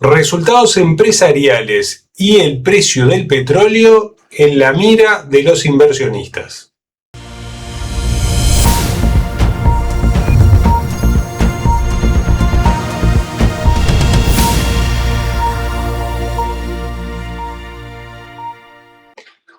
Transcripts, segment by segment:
Resultados empresariales y el precio del petróleo en la mira de los inversionistas.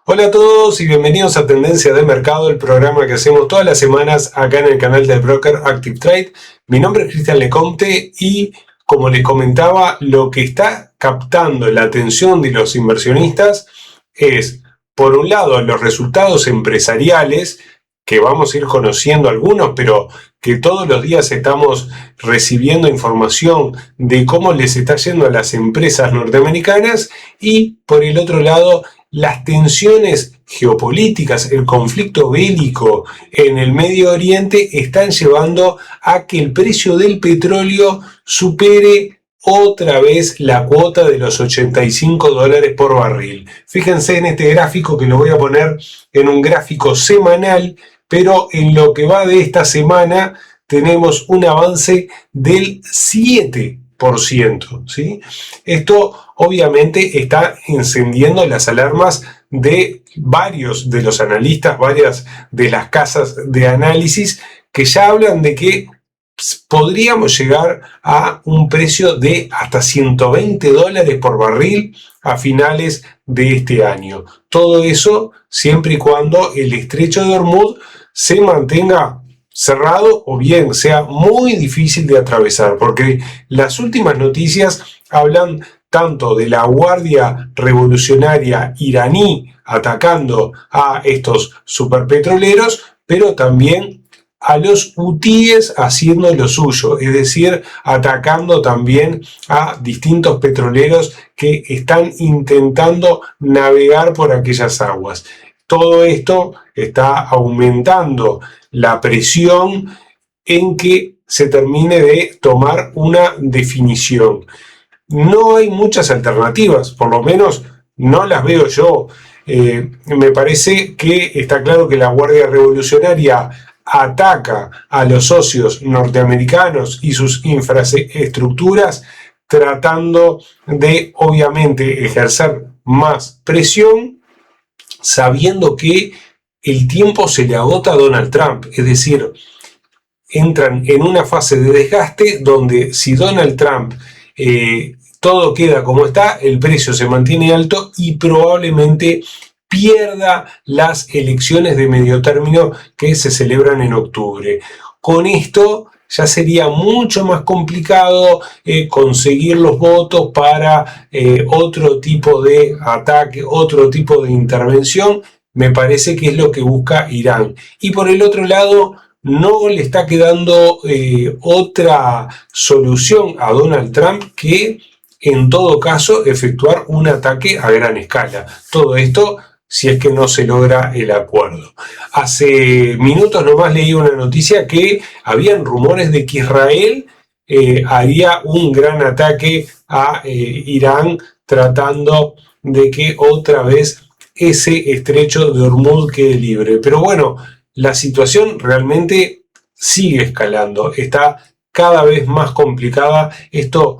Hola a todos y bienvenidos a Tendencia de Mercado, el programa que hacemos todas las semanas acá en el canal del broker Active Trade. Mi nombre es Cristian Lecomte y, como les comentaba, lo que está captando la atención de los inversionistas es, por un lado, los resultados empresariales, que vamos a ir conociendo algunos, pero que todos los días estamos recibiendo información de cómo les está yendo a las empresas norteamericanas, y por el otro lado, las tensiones geopolíticas, el conflicto bélico en el Medio Oriente están llevando a que el precio del petróleo supere otra vez la cuota de los $85 por barril. Fíjense en este gráfico, que lo voy a poner en un gráfico semanal, pero en lo que va de esta semana tenemos un avance del 7%, ¿sí? Esto obviamente está encendiendo las alarmas de varios de los analistas, varias de las casas de análisis, que ya hablan de que podríamos llegar a un precio de hasta $120 por barril a finales de este año. Todo eso siempre y cuando el estrecho de Hormuz se mantenga cerrado o bien sea muy difícil de atravesar, porque las últimas noticias hablan tanto de la Guardia Revolucionaria iraní atacando a estos superpetroleros, pero también a los hutíes haciendo lo suyo, es decir, atacando también a distintos petroleros que están intentando navegar por aquellas aguas. Todo esto está aumentando la presión en que se termine de tomar una definición. No hay muchas alternativas, por lo menos no las veo yo. Me parece que está claro que la Guardia Revolucionaria ataca a los socios norteamericanos y sus infraestructuras, tratando de, obviamente, ejercer más presión, sabiendo que el tiempo se le agota a Donald Trump. Es decir, entran en una fase de desgaste donde, si Donald Trump todo queda como está, el precio se mantiene alto y probablemente pierda las elecciones de medio término que se celebran en octubre. Con esto ya sería mucho más complicado conseguir los votos para otro tipo de ataque, otro tipo de intervención. Me parece que es lo que busca Irán. Y por el otro lado, no le está quedando otra solución a Donald Trump que, en todo caso, efectuar un ataque a gran escala. Todo esto si es que no se logra el acuerdo. Hace minutos nomás leí una noticia que habían rumores de que Israel haría un gran ataque a Irán, tratando de que otra vez ese estrecho de Hormuz quede libre. Pero bueno, la situación realmente sigue escalando, está cada vez más complicada. Esto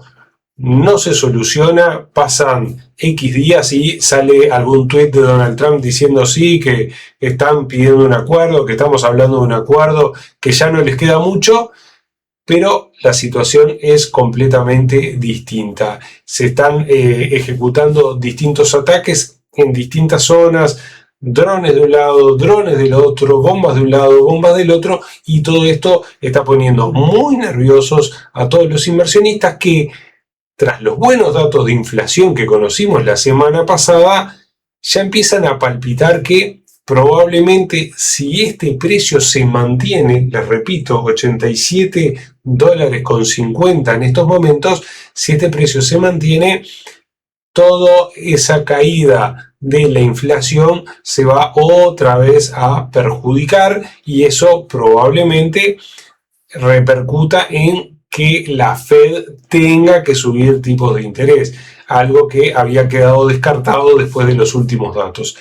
no se soluciona, pasan X días y sale algún tuit de Donald Trump diciendo sí, que están pidiendo un acuerdo, que estamos hablando de un acuerdo, que ya no les queda mucho, pero la situación es completamente distinta. Se están ejecutando distintos ataques en distintas zonas, drones de un lado, drones del otro, bombas de un lado, bombas del otro, y todo esto está poniendo muy nerviosos a todos los inversionistas que, tras los buenos datos de inflación que conocimos la semana pasada, ya empiezan a palpitar que probablemente, si este precio se mantiene, les repito, $87.50 en estos momentos, si este precio se mantiene, toda esa caída de la inflación se va otra vez a perjudicar, y eso probablemente repercuta en que la Fed tenga que subir tipos de interés, algo que había quedado descartado después de los últimos datos.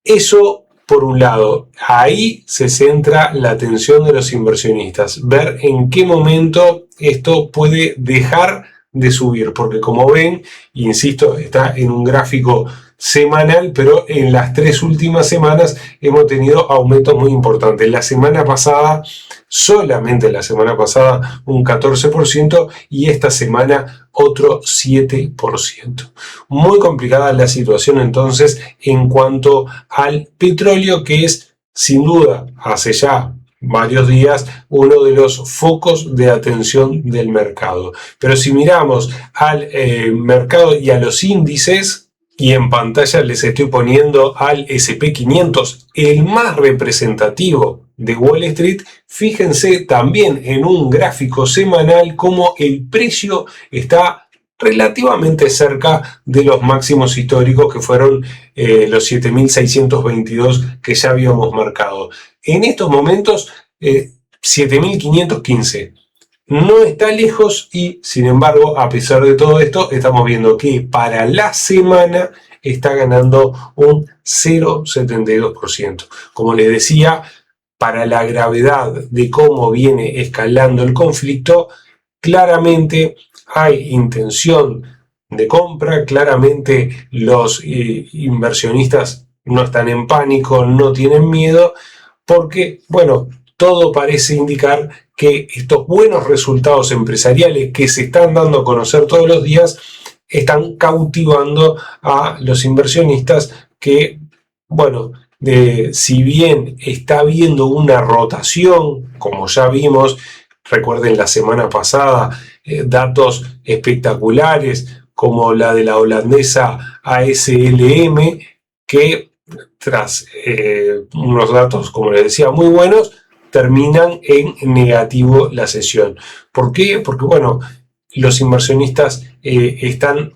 Eso, por un lado, ahí se centra la atención de los inversionistas, ver en qué momento esto puede dejar de subir, porque como ven, insisto, está en un gráfico semanal, pero en las 3 últimas semanas hemos tenido aumentos muy importantes. La semana pasada, solamente la semana pasada, un 14% y esta semana otro 7%. Muy complicada la situación entonces en cuanto al petróleo, que es sin duda hace ya varios días uno de los focos de atención del mercado. Pero si miramos al mercado y a los índices, y en pantalla les estoy poniendo al SP500, el más representativo de Wall Street, fíjense también en un gráfico semanal cómo el precio está relativamente cerca de los máximos históricos que fueron los 7.622 que ya habíamos marcado. En estos momentos 7.515. No está lejos y, sin embargo, a pesar de todo esto, estamos viendo que para la semana está ganando un 0,72%. Como les decía, para la gravedad de cómo viene escalando el conflicto, claramente hay intención de compra, claramente los inversionistas no están en pánico, no tienen miedo, porque, bueno, todo parece indicar que estos buenos resultados empresariales que se están dando a conocer todos los días están cautivando a los inversionistas que, bueno, si bien está habiendo una rotación, como ya vimos, recuerden la semana pasada, datos espectaculares como la de la holandesa ASLM, que tras unos datos, como les decía, muy buenos, terminan en negativo la sesión. ¿Por qué? Porque, bueno, los inversionistas están,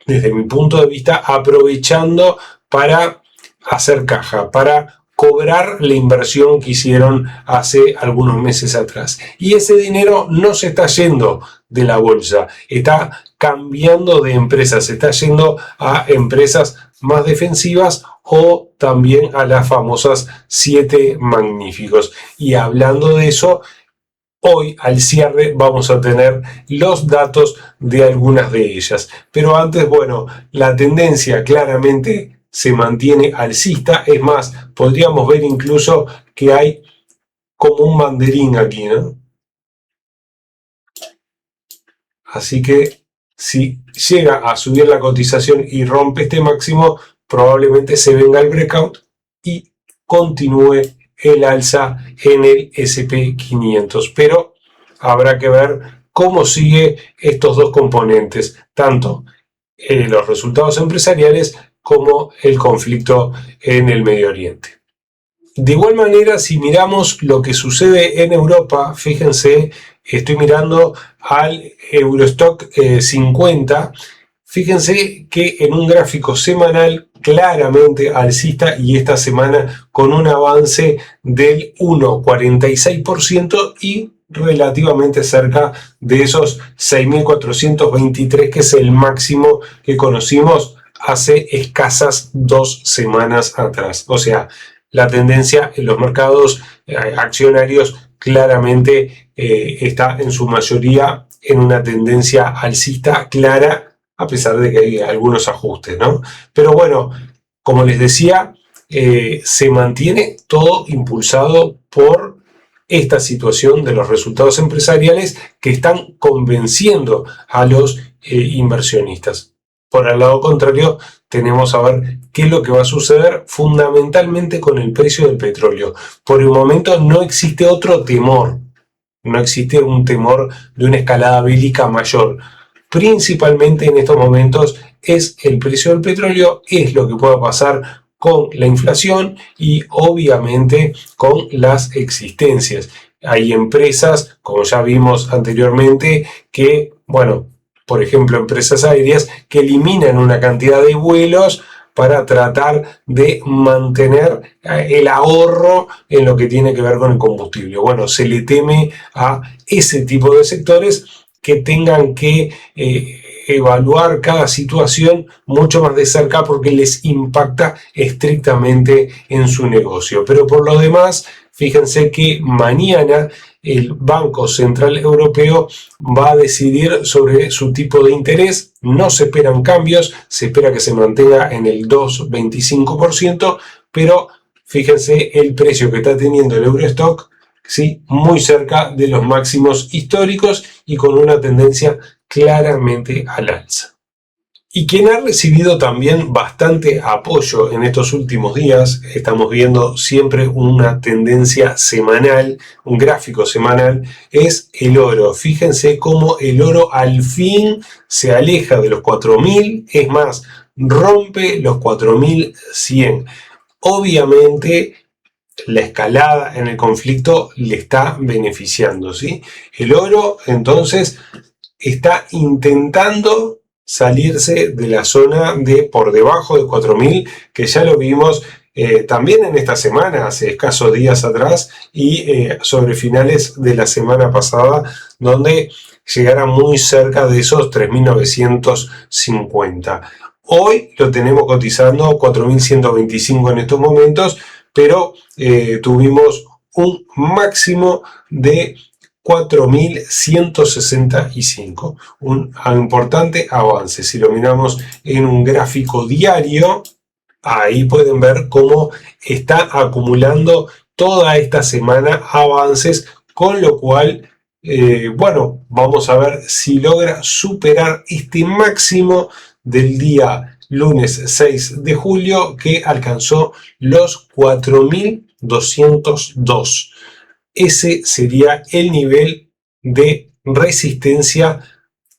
desde mi punto de vista, aprovechando para hacer caja, para cobrar la inversión que hicieron hace algunos meses atrás. Y ese dinero no se está yendo de la bolsa, está cambiando de empresas, está yendo a empresas más defensivas o también a las famosas 7 magníficos. Y hablando de eso, hoy al cierre vamos a tener los datos de algunas de ellas. Pero antes, bueno, la tendencia claramente se mantiene alcista. Es más, podríamos ver incluso que hay como un banderín aquí, ¿no? Así que si llega a subir la cotización y rompe este máximo, probablemente se venga el breakout y continúe el alza en el SP500. Pero habrá que ver cómo sigue estos dos componentes, tanto los resultados empresariales como el conflicto en el Medio Oriente. De igual manera, si miramos lo que sucede en Europa, fíjense, estoy mirando al Eurostock 50, fíjense que en un gráfico semanal claramente alcista y esta semana con un avance del 1,46% y relativamente cerca de esos 6.423, que es el máximo que conocimos hace escasas 2 semanas atrás. O sea, la tendencia en los mercados accionarios claramente está en su mayoría en una tendencia alcista clara, a pesar de que hay algunos ajustes, ¿no? Pero bueno, como les decía, se mantiene todo impulsado por esta situación de los resultados empresariales que están convenciendo a los inversionistas. Por el lado contrario, tenemos a ver qué es lo que va a suceder fundamentalmente con el precio del petróleo. Por el momento no existe otro temor, no existe un temor de una escalada bélica mayor. Principalmente en estos momentos es el precio del petróleo, es lo que pueda pasar con la inflación y obviamente con las existencias. Hay empresas, como ya vimos anteriormente, que, bueno, por ejemplo, empresas aéreas que eliminan una cantidad de vuelos para tratar de mantener el ahorro en lo que tiene que ver con el combustible. Bueno, se le teme a ese tipo de sectores que tengan que evaluar cada situación mucho más de cerca porque les impacta estrictamente en su negocio. Pero por lo demás, Fíjense que mañana el Banco Central Europeo va a decidir sobre su tipo de interés. No se esperan cambios, se espera que se mantenga en el 2,25%, pero fíjense el precio que está teniendo el Eurostock, ¿sí? Muy cerca de los máximos históricos y con una tendencia claramente al alza. Y quien ha recibido también bastante apoyo en estos últimos días, estamos viendo siempre una tendencia semanal, un gráfico semanal, es el oro. Fíjense cómo el oro al fin se aleja de los 4.000, es más, rompe los 4.100. Obviamente la escalada en el conflicto le está beneficiando, ¿sí? El oro entonces está intentando salirse de la zona de por debajo de 4.000, que ya lo vimos también en esta semana, hace escasos días atrás, y sobre finales de la semana pasada, donde llegara muy cerca de esos 3.950. Hoy lo tenemos cotizando 4.125 en estos momentos, pero tuvimos un máximo de 4.165, un importante avance. Si lo miramos en un gráfico diario, ahí pueden ver cómo está acumulando toda esta semana avances, con lo cual, bueno, vamos a ver si logra superar este máximo del día lunes 6 de julio que alcanzó los 4.202. Ese sería el nivel de resistencia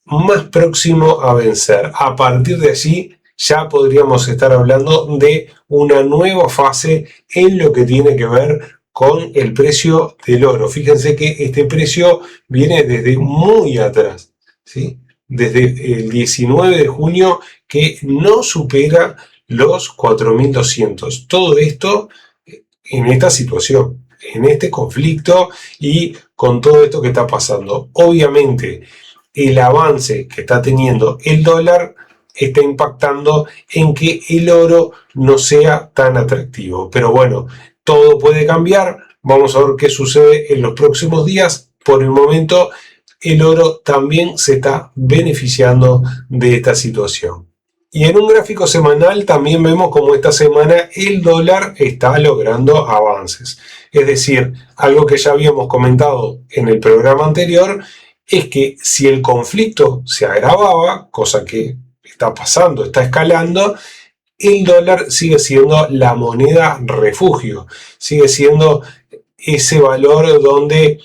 más próximo a vencer. A partir de allí ya podríamos estar hablando de una nueva fase en lo que tiene que ver con el precio del oro. Fíjense que este precio viene desde muy atrás, ¿sí? Desde el 19 de junio que no supera los 4.200. Todo esto en esta situación, en este conflicto y con todo esto que está pasando. Obviamente, el avance que está teniendo el dólar está impactando en que el oro no sea tan atractivo. Pero bueno, todo puede cambiar. Vamos a ver qué sucede en los próximos días. Por el momento, el oro también se está beneficiando de esta situación. Y en un gráfico semanal también vemos como esta semana el dólar está logrando avances. Es decir, algo que ya habíamos comentado en el programa anterior es que si el conflicto se agravaba, cosa que está pasando, está escalando, el dólar sigue siendo la moneda refugio, sigue siendo ese valor donde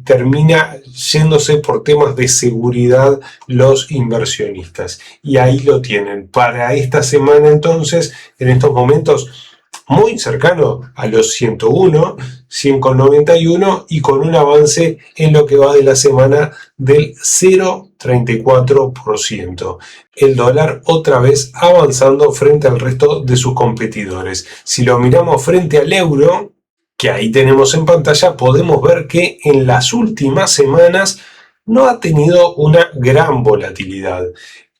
termina yéndose por temas de seguridad los inversionistas. Y ahí lo tienen. Para esta semana entonces, en estos momentos, muy cercano a los 101, 100,91 y con un avance en lo que va de la semana del 0,34%. El dólar otra vez avanzando frente al resto de sus competidores. Si lo miramos frente al euro, que ahí tenemos en pantalla, podemos ver que en las últimas semanas no ha tenido una gran volatilidad.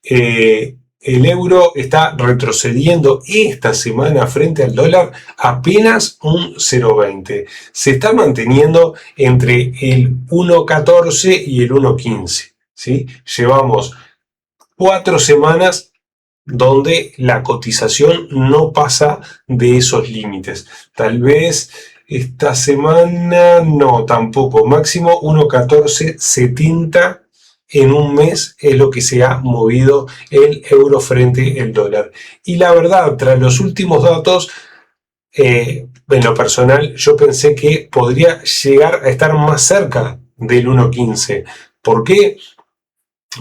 El euro está retrocediendo esta semana frente al dólar apenas un 0,20. Se está manteniendo entre el 1,14 y el 1,15. ¿Sí? Llevamos 4 semanas donde la cotización no pasa de esos límites. Tal vez esta semana no, tampoco. Máximo 1,1470 en un mes es lo que se ha movido el euro frente al dólar. Y la verdad, tras los últimos datos, en lo personal, yo pensé que podría llegar a estar más cerca del 1,15. ¿Por qué?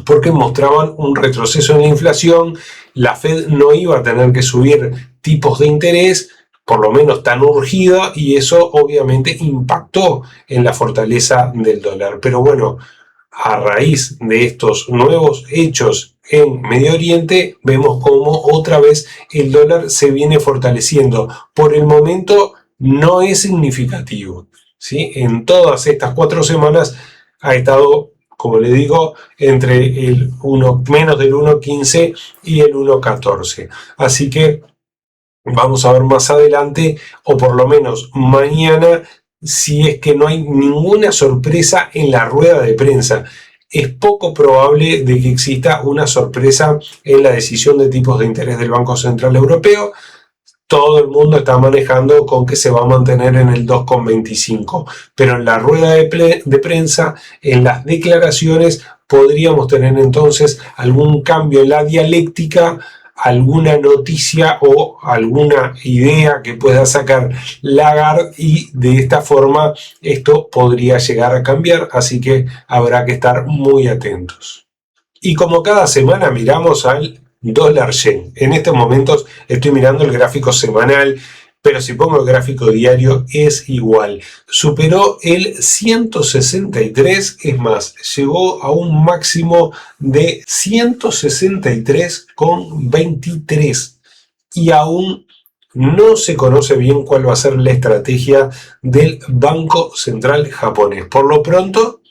Porque mostraban un retroceso en la inflación, la Fed no iba a tener que subir tipos de interés, por lo menos tan urgida, y eso obviamente impactó en la fortaleza del dólar. Pero bueno, a raíz de estos nuevos hechos en Medio Oriente, vemos cómo otra vez el dólar se viene fortaleciendo. Por el momento no es significativo, ¿sí? En todas estas 4 semanas ha estado, como le digo, entre el menos del 1,15 y el 1,14. Así que vamos a ver más adelante, o por lo menos mañana, si es que no hay ninguna sorpresa en la rueda de prensa. Es poco probable de que exista una sorpresa en la decisión de tipos de interés del Banco Central Europeo. Todo el mundo está manejando con que se va a mantener en el 2,25, pero en la rueda de prensa, en las declaraciones, podríamos tener entonces algún cambio en la dialéctica, alguna noticia o alguna idea que pueda sacar Lagarde, y de esta forma esto podría llegar a cambiar, así que habrá que estar muy atentos. Y como cada semana miramos al dólar yen. En estos momentos estoy mirando el gráfico semanal, pero si pongo el gráfico diario es igual. Superó el 163, es más, llegó a un máximo de 163,23 y aún no se conoce bien cuál va a ser la estrategia del Banco Central japonés. Por lo pronto,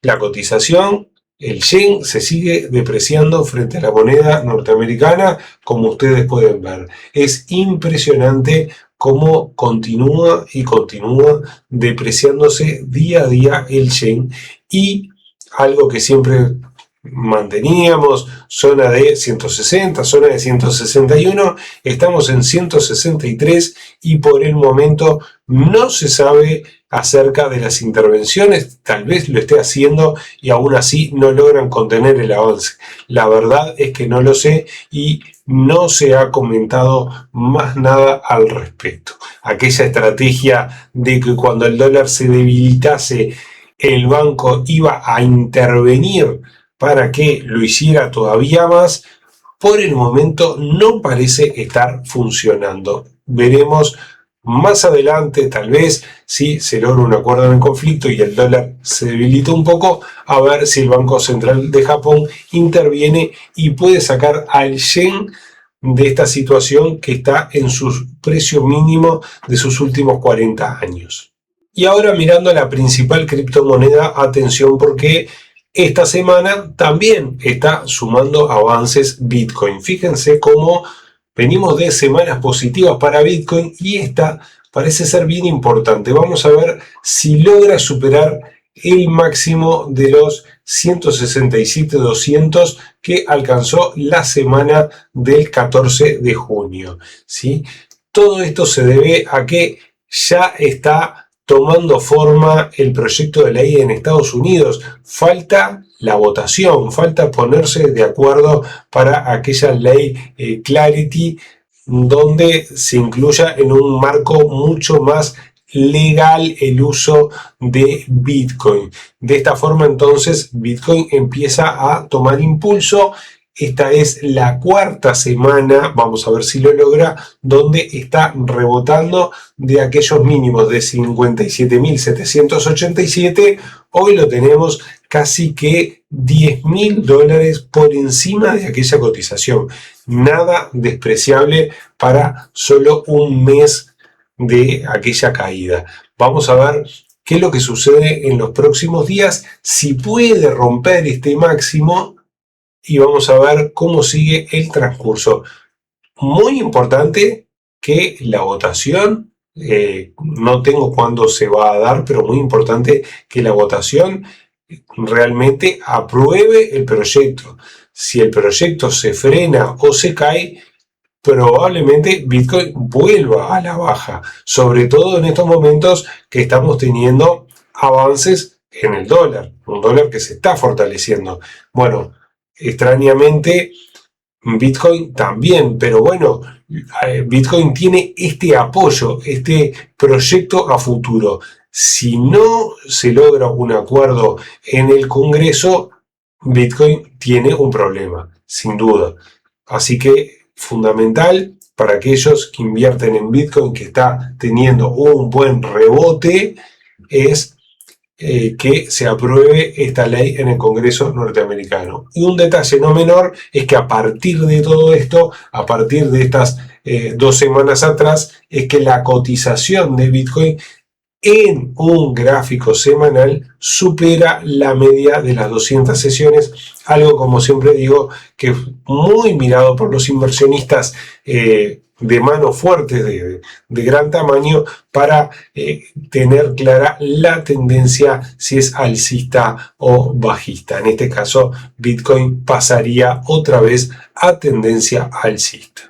la cotización, el yen, se sigue depreciando frente a la moneda norteamericana, como ustedes pueden ver. Es impresionante cómo continúa y continúa depreciándose día a día el yen, y algo que siempre manteníamos, zona de 160, zona de 161, estamos en 163 y por el momento no se sabe acerca de las intervenciones, tal vez lo esté haciendo y aún así no logran contener el avance. La verdad es que no lo sé y no se ha comentado más nada al respecto. Aquella estrategia de que cuando el dólar se debilitase, el banco iba a intervenir para que lo hiciera todavía más, por el momento no parece estar funcionando. Veremos más adelante, tal vez, si se logra un acuerdo en el conflicto y el dólar se debilita un poco, a ver si el Banco Central de Japón interviene y puede sacar al yen de esta situación que está en su precio mínimo de sus últimos 40 años. Y ahora, mirando la principal criptomoneda, atención, porque esta semana también está sumando avances Bitcoin. Fíjense cómo venimos de semanas positivas para Bitcoin y esta parece ser bien importante. Vamos a ver si logra superar el máximo de los 167.200 que alcanzó la semana del 14 de junio. ¿Sí? Todo esto se debe a que ya está tomando forma el proyecto de ley en Estados Unidos. Falta la votación, falta ponerse de acuerdo para aquella ley Clarity, donde se incluya en un marco mucho más legal el uso de Bitcoin. De esta forma, entonces, Bitcoin empieza a tomar impulso. Esta es la cuarta semana, vamos a ver si lo logra, donde está rebotando de aquellos mínimos de 57.787. Hoy lo tenemos casi que $10.000 por encima de aquella cotización. Nada despreciable para solo un mes de aquella caída. Vamos a ver qué es lo que sucede en los próximos días, si puede romper este máximo, y vamos a ver cómo sigue el transcurso. Muy importante que la votación, no tengo cuándo se va a dar, pero muy importante que la votación realmente apruebe el proyecto. Si el proyecto se frena o se cae, probablemente Bitcoin vuelva a la baja, sobre todo en estos momentos que estamos teniendo avances en el dólar, un dólar que se está fortaleciendo. Bueno, extrañamente Bitcoin también, pero bueno, Bitcoin tiene este apoyo, este proyecto a futuro. Si no se logra un acuerdo en el Congreso, Bitcoin tiene un problema, sin duda. Así que fundamental para aquellos que invierten en Bitcoin, que está teniendo un buen rebote, es que se apruebe esta ley en el Congreso norteamericano. Y un detalle no menor es que a partir de todo esto, a partir de estas 2 semanas atrás, es que la cotización de Bitcoin en un gráfico semanal supera la media de las 200 sesiones, algo, como siempre digo, que es muy mirado por los inversionistas de mano fuerte, de gran tamaño, para tener clara la tendencia, si es alcista o bajista. En este caso, Bitcoin pasaría otra vez a tendencia alcista.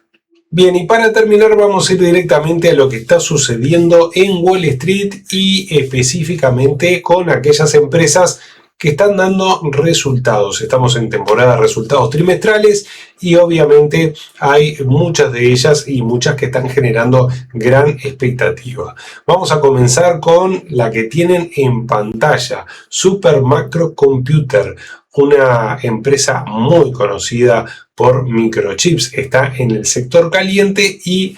Bien, y para terminar vamos a ir directamente a lo que está sucediendo en Wall Street y específicamente con aquellas empresas que están dando resultados. Estamos en temporada de resultados trimestrales y obviamente hay muchas de ellas y muchas que están generando gran expectativa. Vamos a comenzar con la que tienen en pantalla, Supermicro Computer, una empresa muy conocida por microchips. Está en el sector caliente y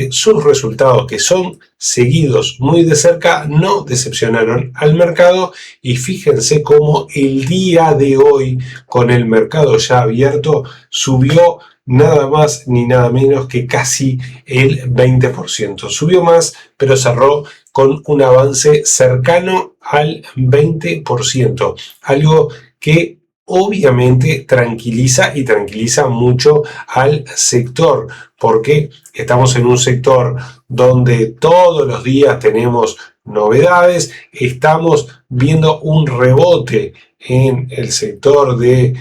sus resultados, que son seguidos muy de cerca, no decepcionaron al mercado. Y fíjense cómo el día de hoy, con el mercado ya abierto, subió nada más ni nada menos que casi el 20%. Subió más, pero cerró con un avance cercano al 20%. Algo que obviamente tranquiliza y tranquiliza mucho al sector, porque estamos en un sector donde todos los días tenemos novedades. Estamos viendo un rebote en el sector de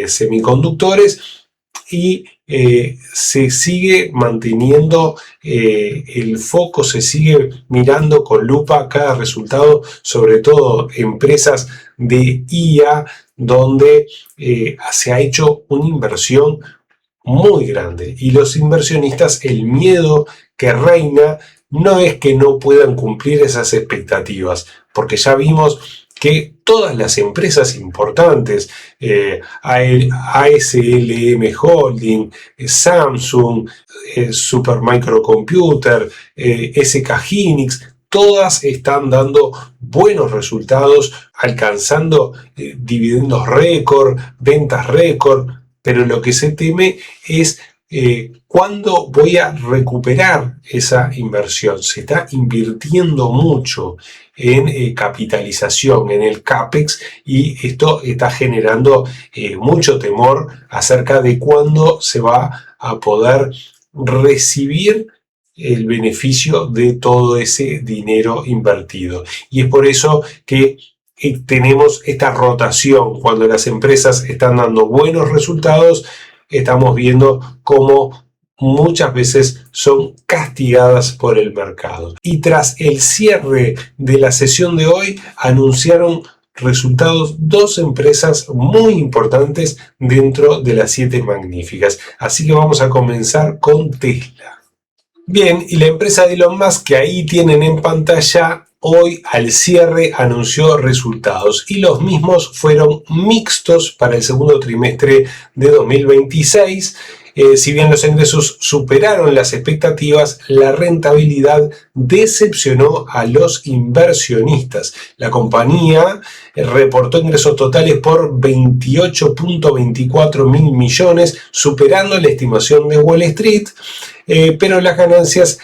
semiconductores y se sigue manteniendo el foco, se sigue mirando con lupa cada resultado, sobre todo empresas de IA, donde se ha hecho una inversión muy grande, y los inversionistas, el miedo que reina no es que no puedan cumplir esas expectativas, porque ya vimos que todas las empresas importantes, ASLM Holding, Samsung, Supermicro Computer, SK Hynix, todas están dando buenos resultados, alcanzando dividendos récord, ventas récord, pero lo que se teme es cuándo voy a recuperar esa inversión. Se está invirtiendo mucho en capitalización, en el CAPEX, y esto está generando mucho temor acerca de cuándo se va a poder recibir el beneficio de todo ese dinero invertido. Y es por eso que tenemos esta rotación. Cuando las empresas están dando buenos resultados, estamos viendo cómo muchas veces son castigadas por el mercado. Y tras el cierre de la sesión de hoy, anunciaron resultados dos empresas muy importantes dentro de las 7 magníficas. Así que vamos a comenzar con Tesla. Bien, y la empresa de Elon Musk, que ahí tienen en pantalla, hoy al cierre anunció resultados, y los mismos fueron mixtos para el segundo trimestre de 2026. Si bien los ingresos superaron las expectativas, la rentabilidad decepcionó a los inversionistas. La compañía reportó ingresos totales por 28.24 mil millones, superando la estimación de Wall Street, pero las ganancias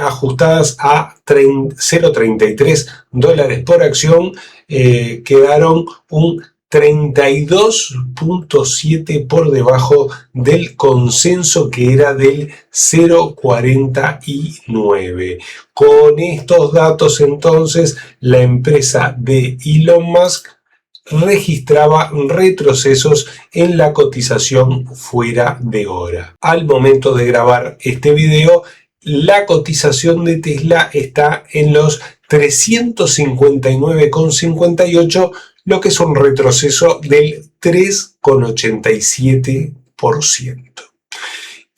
ajustadas a $0.33 por acción quedaron un 32.7 por debajo del consenso, que era del 0.49. Con estos datos, entonces, la empresa de Elon Musk registraba retrocesos en la cotización fuera de hora. Al momento de grabar este video, la cotización de Tesla está en los 359,58, lo que es un retroceso del 3,87%.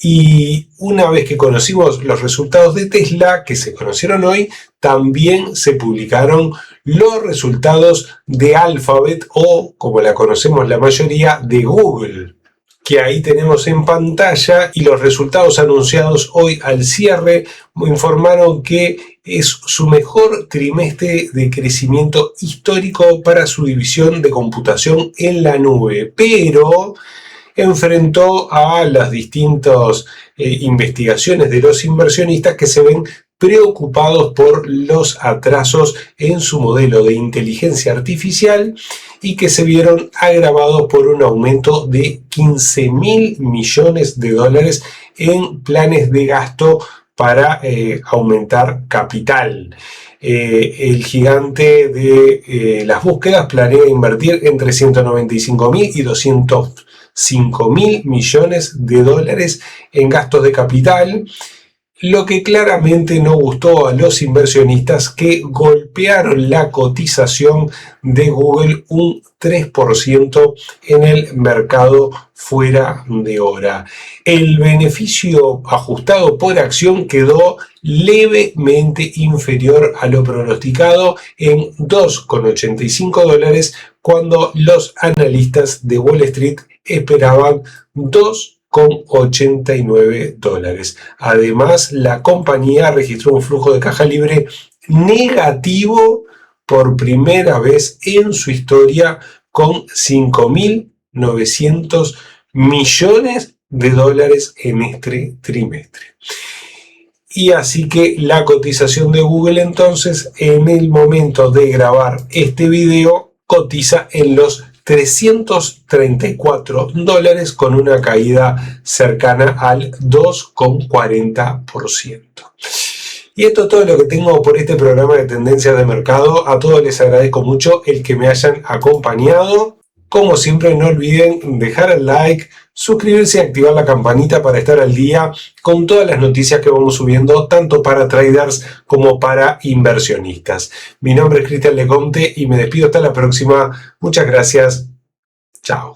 Y una vez que conocimos los resultados de Tesla, que se conocieron hoy, también se publicaron los resultados de Alphabet, o como la conocemos la mayoría, de Google, que ahí tenemos en pantalla. Y los resultados anunciados hoy al cierre informaron que es su mejor trimestre de crecimiento histórico para su división de computación en la nube, pero enfrentó a las distintas investigaciones de los inversionistas, que se ven preocupados por los atrasos en su modelo de inteligencia artificial y que se vieron agravados por un aumento de 15.000 millones de dólares en planes de gasto para aumentar capital. El gigante de las búsquedas planea invertir entre 195.000 y 205.000 millones de dólares en gastos de capital, lo que claramente no gustó a los inversionistas, que golpearon la cotización de Google un 3% en el mercado fuera de hora. El beneficio ajustado por acción quedó levemente inferior a lo pronosticado en $2,85, cuando los analistas de Wall Street esperaban $2,89. Además, la compañía registró un flujo de caja libre negativo por primera vez en su historia, con 5.900 millones de dólares en este trimestre. Y así que la cotización de Google, entonces, en el momento de grabar este video, cotiza en los $334, con una caída cercana al 2,40%. Y esto es todo lo que tengo por este programa de tendencias de mercado. A todos les agradezco mucho el que me hayan acompañado. Como siempre, no olviden dejar el like, suscribirse y activar la campanita para estar al día con todas las noticias que vamos subiendo, tanto para traders como para inversionistas. Mi nombre es Cristian Lecomte y me despido hasta la próxima. Muchas gracias. Chao.